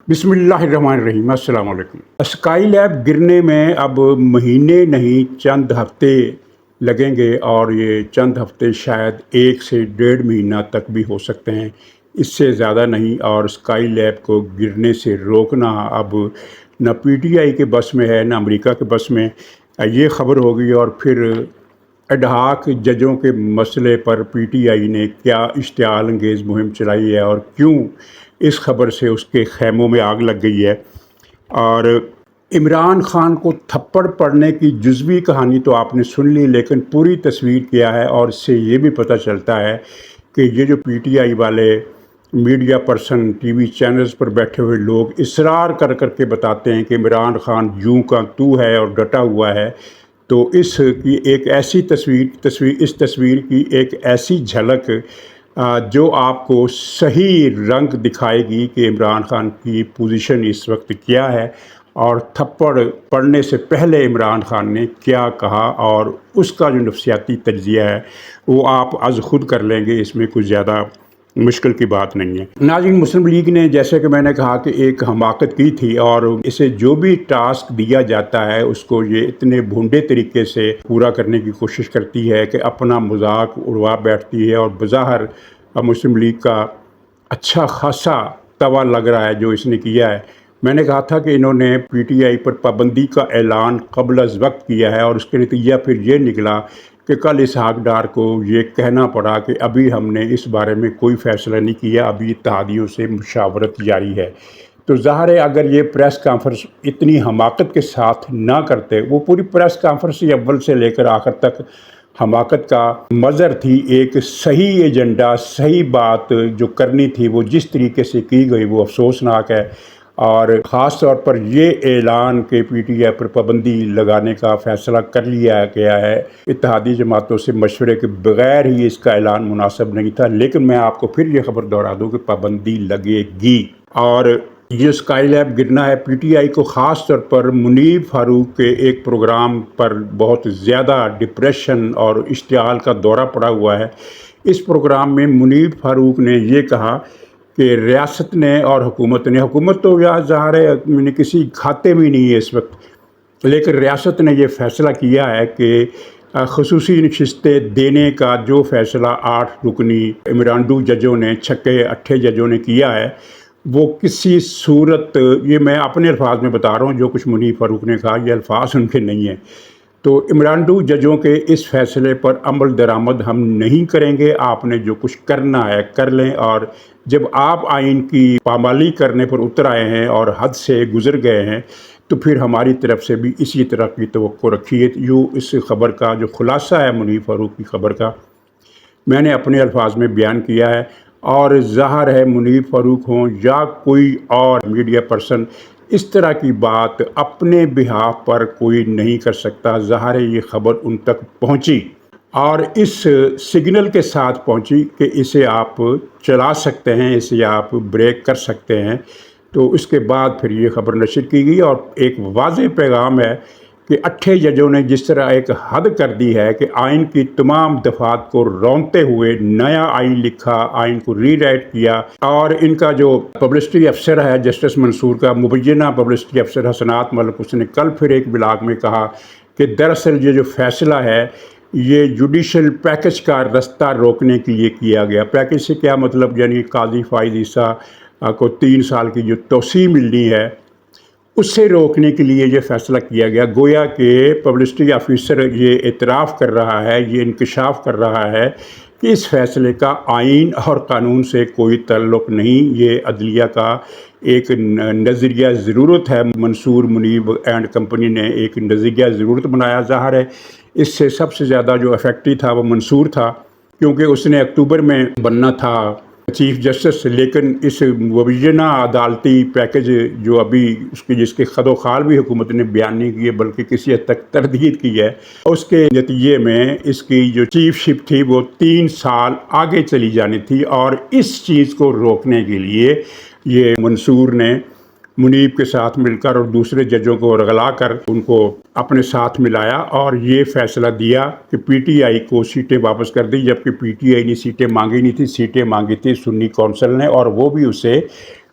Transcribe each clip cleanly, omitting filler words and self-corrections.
بسم اللہ الرحمن الرحیم، السلام علیکم۔ اسکائی لیب گرنے میں اب مہینے نہیں چند ہفتے لگیں گے، اور یہ چند ہفتے شاید 1 سے 1.5 مہینہ تک بھی ہو سکتے ہیں، اس سے زیادہ نہیں۔ اور اسکائی لیب کو گرنے سے روکنا اب نہ پی ٹی آئی کے بس میں ہے، نہ امریکہ کے بس میں۔ یہ خبر ہوگی، اور پھر ایڈہاک ججوں کے مسئلے پر پی ٹی آئی نے کیا اشتعال انگیز مہم چلائی ہے، اور کیوں اس خبر سے اس کے خیموں میں آگ لگ گئی ہے۔ اور عمران خان کو تھپڑ پڑنے کی جزوی کہانی تو آپ نے سن لی، لیکن پوری تصویر کیا ہے، اور اس سے یہ بھی پتہ چلتا ہے کہ یہ جو پی ٹی آئی والے میڈیا پرسن ٹی وی چینلز پر بیٹھے ہوئے لوگ اصرار کر کر کے بتاتے ہیں کہ عمران خان یوں کا تو ہے اور ڈٹا ہوا ہے، تو اس کی ایک ایسی اس تصویر کی ایک ایسی جھلک جو آپ کو صحیح رنگ دکھائے گی کہ عمران خان کی پوزیشن اس وقت کیا ہے، اور تھپڑ پڑنے سے پہلے عمران خان نے کیا کہا، اور اس کا جو نفسیاتی تجزیہ ہے وہ آپ از خود کر لیں گے، اس میں کچھ زیادہ مشکل کی بات نہیں ہے۔ ناظرین، مسلم لیگ نے جیسے کہ میں نے کہا کہ ایک حماقت کی تھی، اور اسے جو بھی ٹاسک دیا جاتا ہے اس کو یہ اتنے بھونڈے طریقے سے پورا کرنے کی کوشش کرتی ہے کہ اپنا مذاق اڑوا بیٹھتی ہے، اور بظاہر مسلم لیگ کا اچھا خاصا توا لگ رہا ہے جو اس نے کیا ہے۔ میں نے کہا تھا کہ انہوں نے پی ٹی آئی پر پابندی کا اعلان قبل از وقت کیا ہے، اور اس کا نتیجہ پھر یہ نکلا کہ کل اسحاق ڈار کو یہ کہنا پڑا کہ ابھی ہم نے اس بارے میں کوئی فیصلہ نہیں کیا، ابھی اتحادیوں سے مشاورت جاری ہے۔ تو ظاہر ہے اگر یہ پریس کانفرنس اتنی حماقت کے ساتھ نہ کرتے، وہ پوری پریس کانفرنس ہی اول سے لے کر آخر تک حماقت کا مظہر تھی، ایک صحیح ایجنڈا، صحیح بات جو کرنی تھی وہ جس طریقے سے کی گئی وہ افسوسناک ہے۔ اور خاص طور پر یہ اعلان کہ پی ٹی آئی پر پابندی لگانے کا فیصلہ کر لیا گیا ہے اتحادی جماعتوں سے مشورے کے بغیر ہی، اس کا اعلان مناسب نہیں تھا، لیکن میں آپ کو پھر یہ خبر دہرا دوں کہ پابندی لگے گی۔ اور یہ اسکائی لیب گرنا ہے، پی ٹی آئی کو خاص طور پر منیب فاروق کے ایک پروگرام پر بہت زیادہ ڈپریشن اور اشتعال کا دورہ پڑا ہوا ہے۔ اس پروگرام میں منیب فاروق نے یہ کہا کہ ریاست نے اور حکومت تو یہاں ظاہر ہے کسی کھاتے میں نہیں ہے اس وقت، لیکن ریاست نے یہ فیصلہ کیا ہے کہ خصوصی نشستیں دینے کا جو فیصلہ 8 رکنی امرانڈو ججوں نے، چھکے اٹھے ججوں نے کیا ہے، وہ کسی صورت، یہ میں اپنے الفاظ میں بتا رہا ہوں، جو کچھ منیب فاروق نے کہا یہ الفاظ ان کے نہیں ہیں، تو عمرانڈو ججوں کے اس فیصلے پر عمل درآمد ہم نہیں کریں گے، آپ نے جو کچھ کرنا ہے کر لیں، اور جب آپ آئین کی پامالی کرنے پر اتر آئے ہیں اور حد سے گزر گئے ہیں تو پھر ہماری طرف سے بھی اسی طرح کی توقع رکھیے۔ یوں اس خبر کا جو خلاصہ ہے منیب فاروق کی خبر کا میں نے اپنے الفاظ میں بیان کیا ہے، اور ظاہر ہے منیب فاروق ہوں یا کوئی اور میڈیا پرسن اس طرح کی بات اپنے بہاف پر کوئی نہیں کر سکتا۔ ظاہر ہے یہ خبر ان تک پہنچی، اور اس سگنل کے ساتھ پہنچی کہ اسے آپ چلا سکتے ہیں، اسے آپ بریک کر سکتے ہیں، تو اس کے بعد پھر یہ خبر نشر کی گئی، اور ایک واضح پیغام ہے کہ 8 ججوں نے جس طرح ایک حد کر دی ہے کہ آئین کی تمام دفعات کو رونتے ہوئے نیا آئین لکھا، آئین کو ری رائٹ کیا، اور ان کا جو پبلسٹی افسر ہے جسٹس منصور کا مبینہ پبلسٹی افسر حسنات ملک، اس نے کل پھر ایک بلاگ میں کہا کہ دراصل یہ جو فیصلہ ہے یہ جوڈیشل پیکج کا رستہ روکنے کے لیے کیا گیا۔ پیکج سے کیا مطلب؟ یعنی قاضی فائز عیسیٰ کو 3 سال کی جو توسیع ملنی ہے اس سے روکنے کے لیے یہ فیصلہ کیا گیا۔ گویا کہ پبلسٹی آفیسر یہ اعتراف کر رہا ہے، یہ انکشاف کر رہا ہے کہ اس فیصلے کا آئین اور قانون سے کوئی تعلق نہیں، یہ عدلیہ کا ایک نظریہ ضرورت ہے۔ منصور منیب اینڈ کمپنی نے ایک نظریہ ضرورت بنایا۔ ظاہر ہے اس سے سب سے زیادہ جو افیکٹو تھا وہ منصور تھا، کیونکہ اس نے اکتوبر میں بننا تھا چیف جسٹس، لیکن اس مبینہ عدالتی پیکج جو ابھی جس کے خد و خال بھی حکومت نے بیان نہیں کیے بلکہ کسی حد تک تردید کی ہے، اس کے نتیجے میں اس کی جو چیف شپ تھی وہ 3 سال آگے چلی جانی تھی، اور اس چیز کو روکنے کے لیے یہ منصور نے منیب کے ساتھ مل کر اور دوسرے ججوں کو رغلا کر ان کو اپنے ساتھ ملایا، اور یہ فیصلہ دیا کہ پی ٹی آئی کو سیٹیں واپس کر دی، جبکہ پی ٹی آئی نے سیٹیں مانگی نہیں تھی، سیٹیں مانگی تھی سنی کونسل نے، اور وہ بھی اسے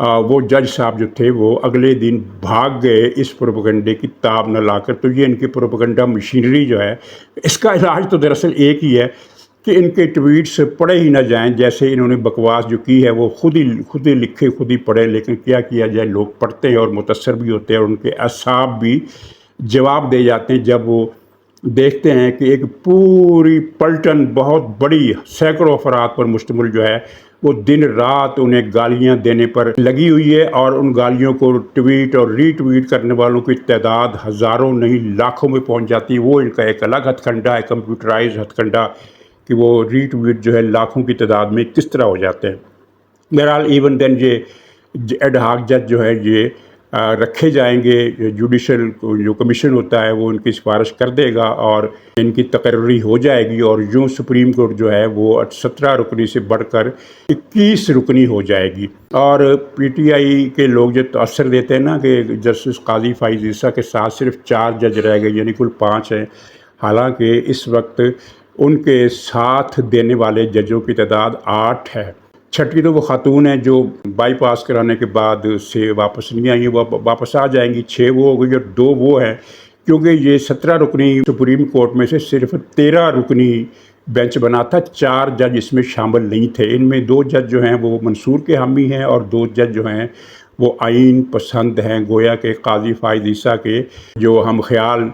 وہ جج صاحب جو تھے وہ اگلے دن بھاگ گئے اس پروپیگنڈے کی تاب نہ لا کر۔ تو یہ ان کی پروپیگنڈا مشینری جو ہے، اس کا علاج تو دراصل ایک ہی ہے کہ ان کے ٹویٹس پڑھے ہی نہ جائیں۔ جیسے انہوں نے بکواس جو کی ہے وہ خود ہی لکھے خود ہی پڑھے، لیکن کیا کیا جائے، لوگ پڑھتے ہیں اور متاثر بھی ہوتے ہیں، اور ان کے اعصاب بھی جواب دے جاتے ہیں جب وہ دیکھتے ہیں کہ ایک پوری پلٹن بہت بڑی سینکڑوں افراد پر مشتمل جو ہے وہ دن رات انہیں گالیاں دینے پر لگی ہوئی ہے، اور ان گالیوں کو ٹویٹ اور ری ٹویٹ کرنے والوں کی تعداد ہزاروں نہیں لاکھوں میں پہنچ جاتی ہے۔ وہ ان کا ایک الگ ہتھ کنڈا ہے، کمپیوٹرائز ہتھ کنڈا، کہ وہ ری ٹویٹ جو ہے لاکھوں کی تعداد میں کس طرح ہو جاتے ہیں۔ بہرحال ایون دین یہ ایڈ ہاک جج جو ہے یہ رکھے جائیں گے، جوڈیشل جو کمیشن ہوتا ہے وہ ان کی سفارش کر دے گا اور ان کی تقرری ہو جائے گی، اور یوں سپریم کورٹ جو ہے وہ 17 رکنی سے بڑھ کر 21 رکنی ہو جائے گی۔ اور پی ٹی آئی کے لوگ جو تاثر دیتے ہیں نا کہ جسٹس قاضی فائز عیسیٰ کے ساتھ صرف 4 جج رہ گئے، یعنی کل 5 ہیں، حالانکہ اس وقت ان کے ساتھ دینے والے ججوں کی تعداد 8 ہے۔ چھٹی تو وہ خاتون ہیں جو بائی پاس کرانے کے بعد سے واپس نہیں آئی ہیں، وہ واپس آ جائیں گی۔ 6 وہ ہو گئی اور 2 وہ ہیں، کیونکہ یہ 17 رکنی سپریم کورٹ میں سے صرف 13 رکنی بینچ بنا تھا، 4 جج اس میں شامل نہیں تھے۔ ان میں 2 جج جو ہیں وہ منصور کے حامی ہیں، اور 2 جج جو ہیں وہ آئین پسند ہیں، گویا کہ قاضی فائز عیسیٰ کے جو ہم خیال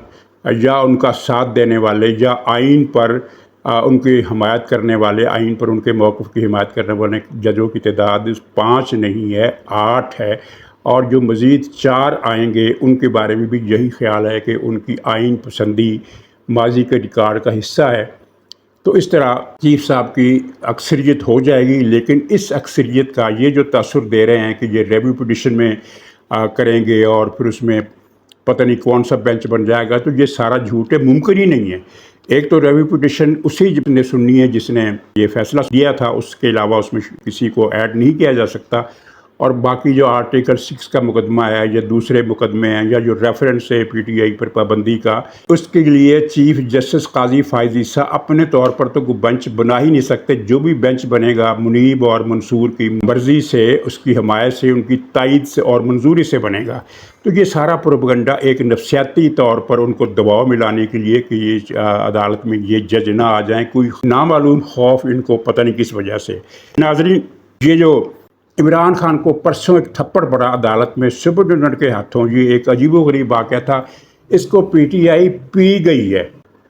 یا ان کا ساتھ دینے والے یا آئین پر ان کی حمایت کرنے والے، آئین پر ان کے موقف کی حمایت کرنے والے ججوں کی تعداد 5 نہیں ہے، 8 ہے، اور جو مزید 4 آئیں گے ان کے بارے میں بھی یہی خیال ہے کہ ان کی آئین پسندی ماضی کے ریکارڈ کا حصہ ہے۔ تو اس طرح چیف صاحب کی اکثریت ہو جائے گی، لیکن اس اکثریت کا یہ جو تاثر دے رہے ہیں کہ یہ ریویو پٹیشن میں کریں گے اور پھر اس میں پتہ نہیں کون سا بینچ بن جائے گا، تو یہ سارا جھوٹ ہے، ممکن ہی نہیں ہے۔ ایک تو ریویو پٹیشن اسی نے سننی ہے جس نے یہ فیصلہ دیا تھا، اس کے علاوہ اس میں کسی کو ایڈ نہیں کیا جا سکتا، اور باقی جو آرٹیکل 6 کا مقدمہ ہے یا دوسرے مقدمے ہیں یا جو ریفرنس ہے پی ٹی آئی پر پابندی کا، اس کے لیے چیف جسٹس قاضی فائز عیسیٰ اپنے طور پر تو کوئی بینچ بنا ہی نہیں سکتے۔ جو بھی بینچ بنے گا منیب اور منصور کی مرضی سے، اس کی حمایت سے، ان کی تائید سے اور منظوری سے بنے گا۔ تو یہ سارا پروپیگنڈا ایک نفسیاتی طور پر ان کو دباؤ ملانے کے لیے کہ یہ عدالت میں یہ جج نہ آ جائیں، کوئی نامعلوم خوف ان کو پتہ نہیں کس وجہ سے۔ ناظرین، یہ جو عمران خان کو پرسوں ایک تھپڑ پڑا عدالت میں سپرنٹینڈنٹ کے ہاتھوں، یہ ایک عجیب و غریب واقعہ تھا۔ اس کو پی ٹی آئی پی گئی ہے،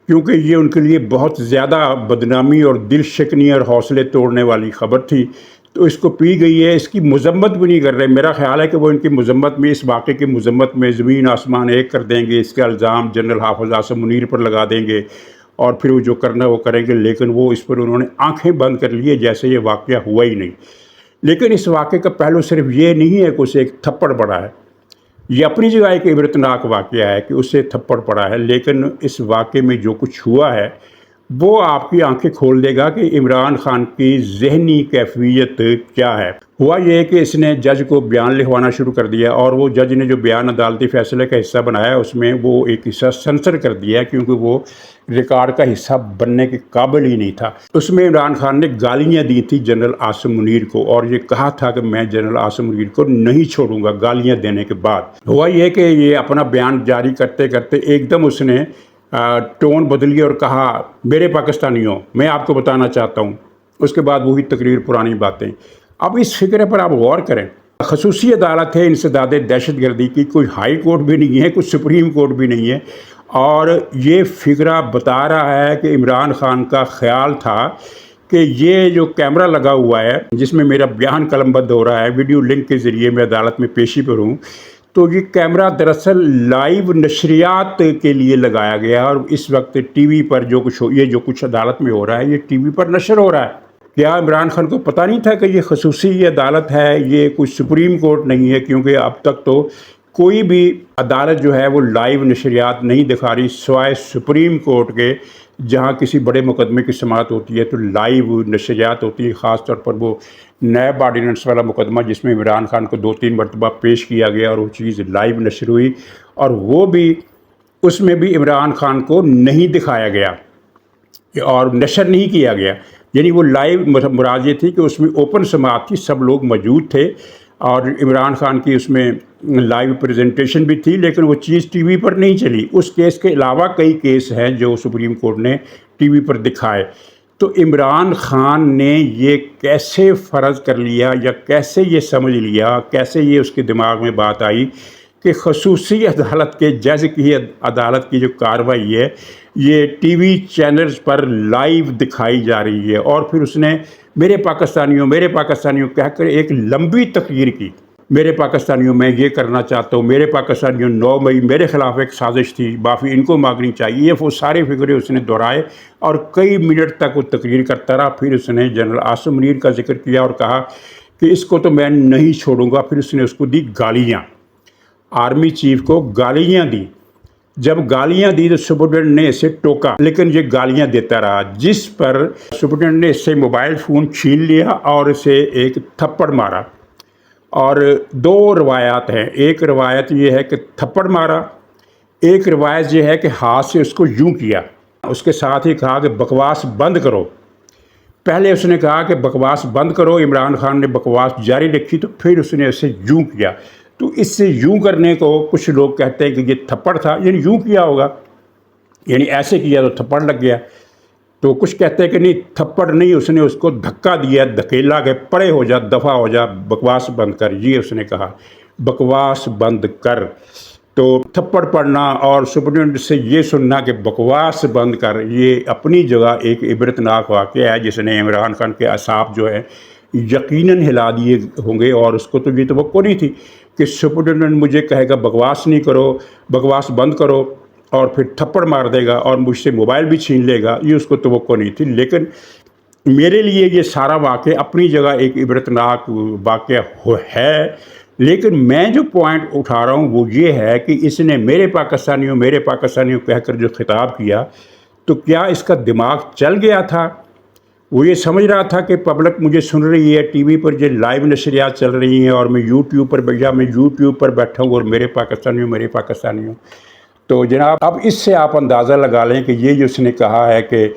کیونکہ یہ ان کے لیے بہت زیادہ بدنامی اور دل شکنی اور حوصلے توڑنے والی خبر تھی، تو اس کو پی گئی ہے۔ اس کی مذمت بھی نہیں کر رہے، میرا خیال ہے کہ وہ ان کی مذمت میں، اس واقعے کی مذمت میں زمین آسمان ایک کر دیں گے، اس کا الزام جنرل حافظ عاصم منیر پر لگا دیں گے، اور پھر وہ جو کرنا وہ کریں گے، لیکن وہ اس پر انہوں نے آنکھیں بند کر لی جیسے یہ واقعہ ہوا ہی نہیں۔ لیکن اس واقعے کا پہلو صرف یہ نہیں ہے کہ اسے ایک تھپڑ پڑا ہے، یہ اپنی جگہ ایک عبرتناک واقعہ ہے کہ اسے تھپڑ پڑا ہے، لیکن اس واقعے میں جو کچھ ہوا ہے وہ آپ کی آنکھیں کھول دے گا کہ عمران خان کی ذہنی کیفیت کیا ہے۔ ہوا یہ کہ اس نے جج کو بیان لکھوانا شروع کر دیا، اور وہ جج نے جو بیان عدالتی فیصلے کا حصہ بنایا اس میں وہ ایک حصہ سنسر کر دیا، کیونکہ وہ ریکارڈ کا حصہ بننے کے قابل ہی نہیں تھا۔ اس میں عمران خان نے گالیاں دی تھی جنرل عاصم منیر کو، اور یہ کہا تھا کہ میں جنرل عاصم منیر کو نہیں چھوڑوں گا گالیاں دینے کے بعد۔ ہوا یہ کہ یہ اپنا بیان جاری کرتے کرتے ایک دم اس نے ٹون بدلی اور کہا، میرے پاکستانیوں، میں آپ کو بتانا چاہتا ہوں۔ اس کے بعد وہی تقریر، پرانی باتیں۔ اب اس فکرے پر آپ غور کریں، خصوصی عدالت ہے انسداد دہشت گردی کی، کوئی ہائی کورٹ بھی نہیں ہے، کوئی سپریم کورٹ بھی نہیں ہے، اور یہ فکرہ بتا رہا ہے کہ عمران خان کا خیال تھا کہ یہ جو کیمرہ لگا ہوا ہے جس میں میرا بیان قلم بند ہو رہا ہے، ویڈیو لنک کے ذریعے میں عدالت میں پیشی پر ہوں، تو یہ کیمرہ دراصل لائیو نشریات کے لیے لگایا گیا، اور اس وقت ٹی وی پر جو کچھ عدالت میں ہو رہا ہے یہ ٹی وی پر نشر ہو رہا ہے۔ کیا عمران خان کو پتہ نہیں تھا کہ یہ خصوصی عدالت ہے، یہ کوئی سپریم کورٹ نہیں ہے؟ کیونکہ اب تک تو کوئی بھی عدالت جو ہے وہ لائیو نشریات نہیں دکھا رہی، سوائے سپریم کورٹ کے، جہاں کسی بڑے مقدمے کی سماعت ہوتی ہے تو لائیو نشریات ہوتی ہے، خاص طور پر وہ نیب آرڈیننس والا مقدمہ جس میں عمران خان کو 2-3 مرتبہ پیش کیا گیا اور وہ چیز لائیو نشر ہوئی، اور وہ بھی اس میں بھی عمران خان کو نہیں دکھایا گیا اور نشر نہیں کیا گیا۔ یعنی وہ لائیو مراد یہ تھی کہ اس میں اوپن سماعت تھی، سب لوگ موجود تھے، اور عمران خان کی اس میں لائیو پریزنٹیشن بھی تھی، لیکن وہ چیز ٹی وی پر نہیں چلی۔ اس کیس کے علاوہ کئی کیس ہیں جو سپریم کورٹ نے ٹی وی پر دکھائے۔ تو عمران خان نے یہ کیسے فرض کر لیا یا کیسے یہ سمجھ لیا، کیسے یہ اس کے دماغ میں بات آئی کہ خصوصی عدالت کے جج کی عدالت کی جو کارروائی ہے یہ ٹی وی چینلز پر لائیو دکھائی جا رہی ہے، اور پھر اس نے میرے پاکستانیوں کہہ کر ایک لمبی تقریر کی۔ میرے پاکستانیوں، میں یہ کرنا چاہتا ہوں، میرے پاکستانیوں 9 مئی میرے خلاف ایک سازش تھی، معافی ان کو مانگنی چاہیے، وہ سارے فکرے اس نے دہرائے اور کئی منٹ تک وہ تقریر کرتا رہا۔ پھر اس نے جنرل عاصم منیر کا ذکر کیا اور کہا کہ اس کو تو میں نہیں چھوڑوں گا۔ پھر اس نے اس کو دی گالیاں، آرمی چیف کو گالیاں دی۔ جب گالیاں دی تو سپرڈنٹ نے اسے ٹوکا، لیکن یہ گالیاں دیتا رہا، جس پر سپرڈنٹ نے اس سے موبائل فون چھین لیا اور اسے ایک تھپڑ مارا۔ اور 2 روایات ہیں، ایک روایت یہ ہے کہ تھپڑ مارا، ایک روایت یہ ہے کہ ہاتھ سے اس کو یوں کیا، اس کے ساتھ ہی کہا کہ بکواس بند کرو۔ پہلے اس نے کہا کہ بکواس بند کرو، عمران خان نے بکواس جاری رکھی، تو پھر اس نے اسے یوں کیا۔ تو اس سے یوں کرنے کو کچھ لوگ کہتے ہیں کہ یہ تھپڑ تھا، یعنی یوں کیا ہوگا، یعنی ایسے کیا تو تھپڑ لگ گیا۔ تو کچھ کہتے ہیں کہ نہیں، تھپڑ نہیں، اس نے اس کو دھکا دیا، دھکیلا کہ پرے ہو جا، دفع ہو جا، بکواس بند کر، یہ اس نے کہا، بکواس بند کر۔ تو تھپڑ پڑنا اور سپرڈنٹ سے یہ سننا کہ بکواس بند کر، یہ اپنی جگہ ایک عبرتناک واقعہ ہے جس نے عمران خان کے اعصاب جو ہے یقیناً ہلا دیے ہوں گے، اور اس کو تو یہ توقع نہیں تھی کہ سپرڈنٹ مجھے کہے گا بکواس نہیں کرو، بکواس بند کرو، اور پھر تھپڑ مار دے گا اور مجھ سے موبائل بھی چھین لے گا، یہ اس کو توقع نہیں تھی۔ لیکن میرے لیے یہ سارا واقعہ اپنی جگہ ایک عبرتناک واقعہ ہے، لیکن میں جو پوائنٹ اٹھا رہا ہوں وہ یہ ہے کہ اس نے میرے پاکستانیوں کہہ کر جو خطاب کیا، تو کیا اس کا دماغ چل گیا تھا؟ وہ یہ سمجھ رہا تھا کہ پبلک مجھے سن رہی ہے، ٹی وی پر یہ لائیو نشریات چل رہی ہیں، اور میں یوٹیوب پر بیٹھا ہوں اور میرے پاکستانیوں۔ تو جناب اب اس سے آپ اندازہ لگا لیں کہ یہ جو اس نے کہا ہے کہ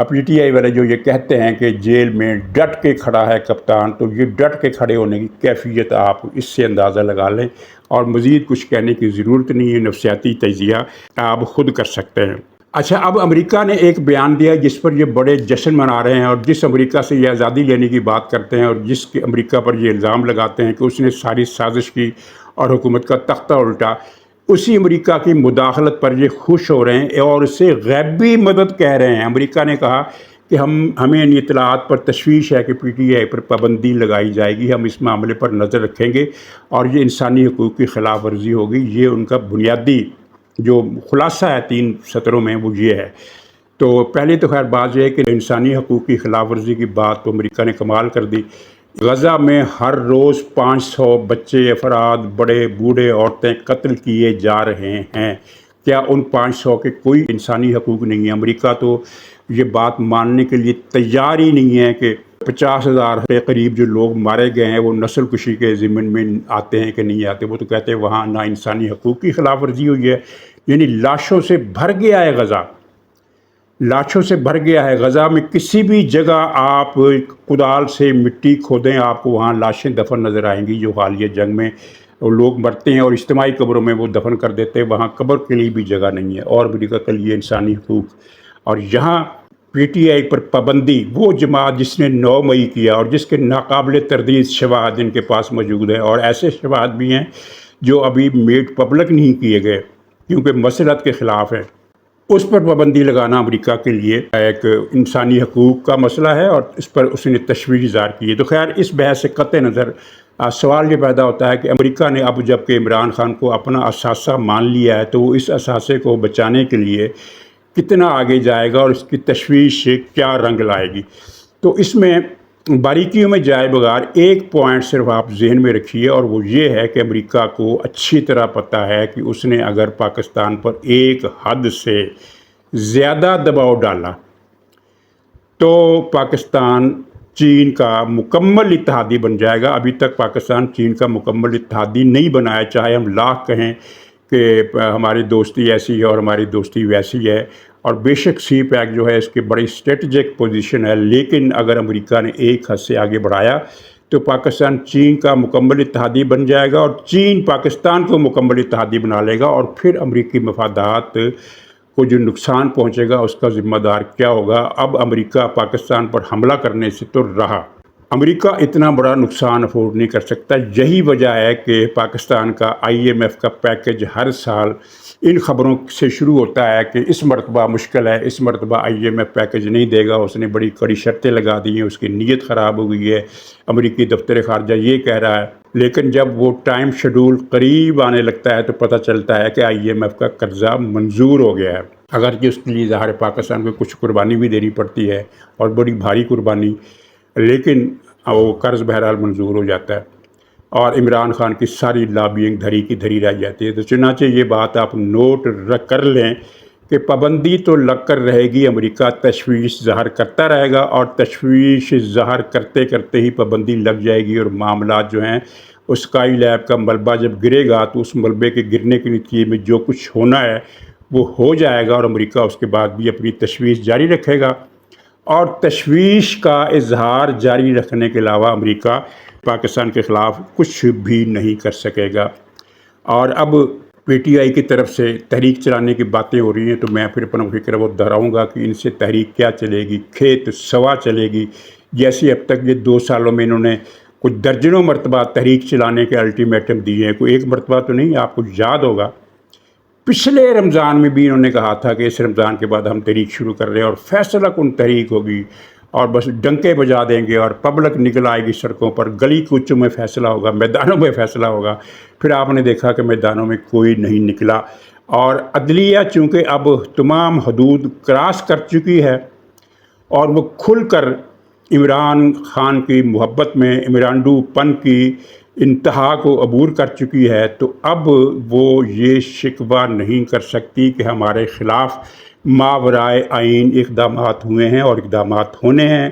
پی ٹی آئی والے جو یہ کہتے ہیں کہ جیل میں ڈٹ کے کھڑا ہے کپتان، تو یہ ڈٹ کے کھڑے ہونے کی کیفیت آپ اس سے اندازہ لگا لیں، اور مزید کچھ کہنے کی ضرورت نہیں ہے، نفسیاتی تجزیہ آپ خود کر سکتے ہیں۔ اچھا، اب امریکہ نے ایک بیان دیا جس پر یہ بڑے جشن منا رہے ہیں، اور جس امریکہ سے یہ آزادی لینے کی بات کرتے ہیں، اور جس کے امریکہ پر یہ الزام لگاتے ہیں کہ اس نے ساری سازش کی اور حکومت کا تختہ الٹا، اسی امریکہ کی مداخلت پر یہ خوش ہو رہے ہیں اور اسے غیبی مدد کہہ رہے ہیں۔ امریکہ نے کہا کہ ہمیں ان اطلاعات پر تشویش ہے کہ پی ٹی آئی پر پابندی لگائی جائے گی، ہم اس معاملے پر نظر رکھیں گے اور یہ انسانی حقوق کی خلاف ورزی ہوگی۔ یہ ان کا بنیادی جو خلاصہ ہے 3 سطروں میں وہ یہ ہے۔ تو پہلے تو خیر بات یہ ہے کہ انسانی حقوق کی خلاف ورزی کی بات تو امریکہ نے کمال کر دی۔ غزہ میں ہر روز 500 بچے، افراد، بڑے بوڑھے، عورتیں قتل کیے جا رہے ہیں۔ کیا ان 500 کے کوئی انسانی حقوق نہیں ہیں؟ امریکہ تو یہ بات ماننے کے لیے تیار ہی نہیں ہے کہ 50,000 کے قریب جو لوگ مارے گئے ہیں وہ نسل کشی کے ضمن میں آتے ہیں کہ نہیں آتے۔ وہ تو کہتے ہیں وہاں نا انسانی حقوق کی خلاف ورزی ہوئی ہے، یعنی لاشوں سے بھر گیا ہے غزہ، لاشوں سے بھر گیا ہے غزہ میں۔ کسی بھی جگہ آپ کدال سے مٹی کھودیں، آپ کو وہاں لاشیں دفن نظر آئیں گی جو حالیہ جنگ میں لوگ مرتے ہیں اور اجتماعی قبروں میں وہ دفن کر دیتے ہیں، وہاں قبر کے لیے بھی جگہ نہیں ہے، اور امریکہ کے لیے انسانی حقوق۔ اور یہاں پی ٹی آئی پر پابندی، وہ جماعت جس نے 9 مئی کیا اور جس کے ناقابل تردید شواہد ان کے پاس موجود ہیں، اور ایسے شواہد بھی ہیں جو ابھی میڈ پبلک نہیں کیے گئے کیونکہ مسلط کے خلاف ہیں، اس پر پابندی لگانا امریکہ کے لیے ایک انسانی حقوق کا مسئلہ ہے، اور اس پر اس نے تشویش اظہار کی ہے۔ تو خیر اس بحث سے قطع نظر سوال یہ پیدا ہوتا ہے کہ امریکہ نے اب جب کہ عمران خان کو اپنا اثاثہ مان لیا ہے تو وہ اس اثاثے کو بچانے کے لیے کتنا آگے جائے گا اور اس کی تشویش کیا رنگ لائے گی۔ تو اس میں باریکیوں میں جائے بغیر ایک پوائنٹ صرف آپ ذہن میں رکھیے، اور وہ یہ ہے کہ امریکہ کو اچھی طرح پتہ ہے کہ اس نے اگر پاکستان پر ایک حد سے زیادہ دباؤ ڈالا تو پاکستان چین کا مکمل اتحادی بن جائے گا۔ ابھی تک پاکستان چین کا مکمل اتحادی نہیں بنا ہے، چاہے ہم لاکھ کہیں کہ ہماری دوستی ایسی ہے اور ہماری دوستی ویسی ہے، اور بے شک سی پیک جو ہے اس کی بڑی اسٹریٹجک پوزیشن ہے، لیکن اگر امریکہ نے ایک حد سے آگے بڑھایا تو پاکستان چین کا مکمل اتحادی بن جائے گا اور چین پاکستان کو مکمل اتحادی بنا لے گا، اور پھر امریکی مفادات کو جو نقصان پہنچے گا اس کا ذمہ دار کیا ہوگا؟ اب امریکہ پاکستان پر حملہ کرنے سے تو رہا، امریکہ اتنا بڑا نقصان افورڈ نہیں کر سکتا۔ یہی وجہ ہے کہ پاکستان کا IMF کا پیکج ہر سال ان خبروں سے شروع ہوتا ہے کہ اس مرتبہ مشکل ہے، اس مرتبہ IMF پیکج نہیں دے گا، اس نے بڑی کڑی شرطیں لگا دی ہیں، اس کی نیت خراب ہو گئی ہے، امریکی دفتر خارجہ یہ کہہ رہا ہے۔ لیکن جب وہ ٹائم شیڈول قریب آنے لگتا ہے تو پتہ چلتا ہے کہ IMF کا قرضہ منظور ہو گیا ہے، اگرچہ اس کے لیے ظاہر پاکستان کو کچھ قربانی بھی دینی پڑتی ہے اور بڑی بھاری قربانی، لیکن وہ قرض بہرحال منظور ہو جاتا ہے اور عمران خان کی ساری لابینگ دھری کی دھری رہ جاتی ہے۔ تو چنانچہ یہ بات آپ نوٹ کر لیں کہ پابندی تو لگ کر رہے گی، امریکہ تشویش ظاہر کرتا رہے گا اور تشویش ظاہر کرتے کرتے ہی پابندی لگ جائے گی، اور معاملات جو ہیں اسکائی لیب کا ملبہ جب گرے گا تو اس ملبے کے گرنے کے نتیجے میں جو کچھ ہونا ہے وہ ہو جائے گا، اور امریکہ اس کے بعد بھی اپنی تشویش جاری رکھے گا، اور تشویش کا اظہار جاری رکھنے کے علاوہ امریکہ پاکستان کے خلاف کچھ بھی نہیں کر سکے گا۔ اور اب PTI کی طرف سے تحریک چلانے کی باتیں ہو رہی ہیں، تو میں پھر اپنا فکر وہ دہراؤں گا کہ ان سے تحریک کیا چلے گی؟ کھیت سوا چلے گی، جیسے اب تک یہ 2 سالوں میں انہوں نے کچھ درجنوں مرتبہ تحریک چلانے کے الٹیمیٹم دیے ہیں، کوئی ایک مرتبہ تو نہیں۔ آپ کو یاد ہوگا پچھلے رمضان میں بھی انہوں نے کہا تھا کہ اس رمضان کے بعد ہم تحریک شروع کر رہے ہیں، اور فیصلہ کن تحریک ہوگی، اور بس ڈنکے بجا دیں گے اور پبلک نکل آئے گی سڑکوں پر، گلی کوچوں میں فیصلہ ہوگا، میدانوں میں فیصلہ ہوگا۔ پھر آپ نے دیکھا کہ میدانوں میں کوئی نہیں نکلا، اور عدلیہ چونکہ اب تمام حدود کراس کر چکی ہے اور وہ کھل کر عمران خان کی محبت میں عمرانڈو پن کی انتہا کو عبور کر چکی ہے، تو اب وہ یہ شکوہ نہیں کر سکتی کہ ہمارے خلاف ماورائے آئین اقدامات ہوئے ہیں اور اقدامات ہونے ہیں،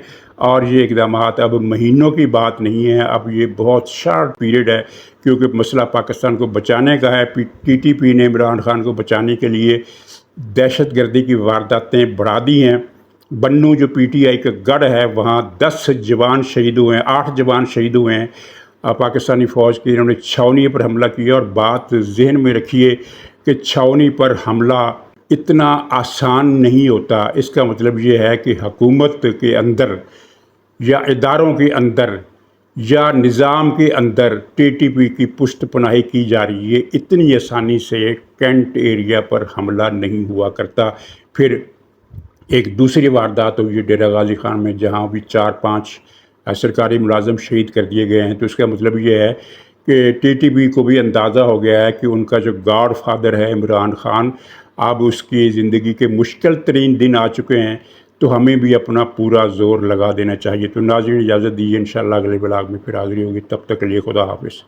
اور یہ اقدامات اب مہینوں کی بات نہیں ہے، اب یہ بہت شارٹ پیریڈ ہے، کیونکہ مسئلہ پاکستان کو بچانے کا ہے۔ TTP نے عمران خان کو بچانے کے لیے دہشت گردی کی وارداتیں بڑھا دی ہیں۔ بنو جو PTI کا گڑھ ہے وہاں 10 جوان شہید ہوئے ہیں، 8 جوان شہید ہوئے ہیں پاکستانی فوج کی، انہوں نے چھاؤنی پر حملہ کیا، اور بات ذہن میں رکھیے کہ چھاؤنی پر حملہ اتنا آسان نہیں ہوتا۔ اس کا مطلب یہ ہے کہ حکومت کے اندر یا اداروں کے اندر یا نظام کے اندر TTP کی پشت پناہی کی جا رہی ہے، اتنی آسانی سے کینٹ ایریا پر حملہ نہیں ہوا کرتا۔ پھر ایک دوسری واردات ہوئی ڈیرہ غازی خان میں، جہاں بھی 4-5 سرکاری ملازم شہید کر دیے گئے ہیں۔ تو اس کا مطلب یہ ہے کہ TTP کو بھی اندازہ ہو گیا ہے کہ ان کا جو گاڈ فادر ہے عمران خان، اب اس کی زندگی کے مشکل ترین دن آ چکے ہیں، تو ہمیں بھی اپنا پورا زور لگا دینا چاہیے۔ تو ناظرین اجازت دیجیے، انشاءاللہ اگلے بلاگ میں پھر حاضری ہوگی، تب تک کے لیے خدا حافظ۔